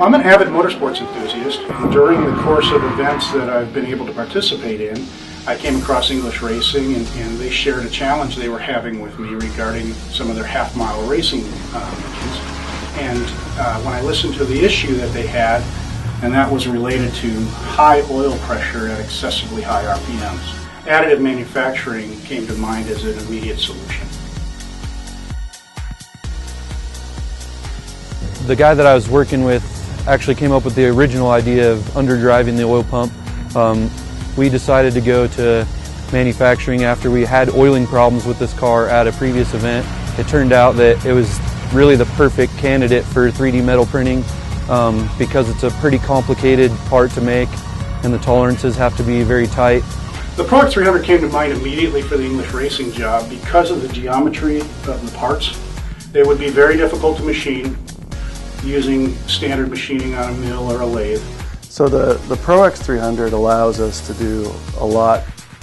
I'm an avid motorsports enthusiast, and during the course of events that I've been able to participate in, I came across English Racing, and they shared a challenge they were having with me regarding some of their half-mile racing engines. And when I listened to the issue that they had, and that was related to high oil pressure at excessively high RPMs, additive manufacturing came to mind as an immediate solution. The guy that I was working with actually came up with the original idea of underdriving the oil pump. We decided to go to manufacturing after we had oiling problems with this car at a previous event. It turned out that it was really the perfect candidate for 3D metal printing because it's a pretty complicated part to make and the tolerances have to be very tight. The ProX 300 came to mind immediately for the English Racing job because of the geometry of the parts. They would be very difficult to machine using standard machining on a mill or a lathe. So the ProX 300 allows us to do a lot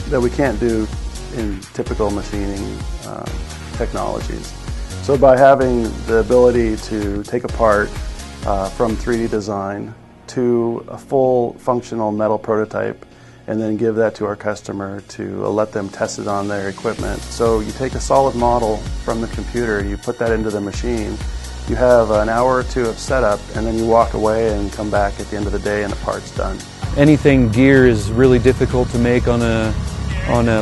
that we can't do in typical machining technologies. So by having the ability to take a part from 3D design to a full functional metal prototype and then give that to our customer to let them test it on their equipment. So you take a solid model from the computer, you put that into the machine, you have an hour or two of setup, and then you walk away and come back at the end of the day and the part's done. Anything gear is really difficult to make on a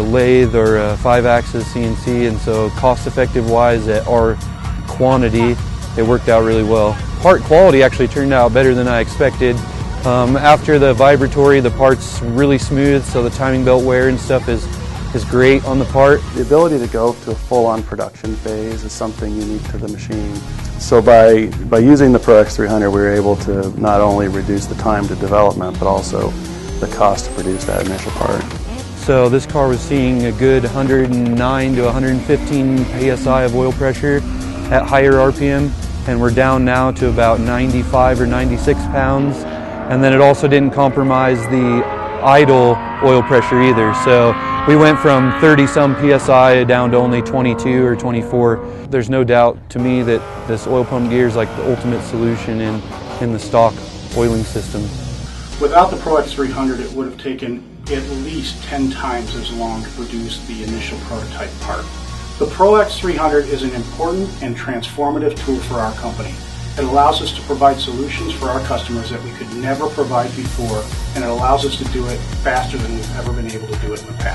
lathe or a 5-axis CNC, and so cost-effective wise at our quantity, it worked out really well. Part quality actually turned out better than I expected. After the vibratory, the part's really smooth, so the timing belt wear and stuff is great on the part. The ability to go to a full-on production phase is something unique to the machine. So by using the ProX 300, we were able to not only reduce the time to development, but also the cost to produce that initial part. So this car was seeing a good 109 to 115 psi of oil pressure at higher RPM, and we're down now to about 95 or 96 pounds. And then it also didn't compromise the idle oil pressure either. So we went from 30-some psi down to only 22 or 24. There's no doubt to me that this oil pump gear is like the ultimate solution in the stock oiling system. Without the ProX 300, it would have taken at least 10 times as long to produce the initial prototype part. The ProX 300 is an important and transformative tool for our company. It allows us to provide solutions for our customers that we could never provide before, and it allows us to do it faster than we've ever been able to do it in the past.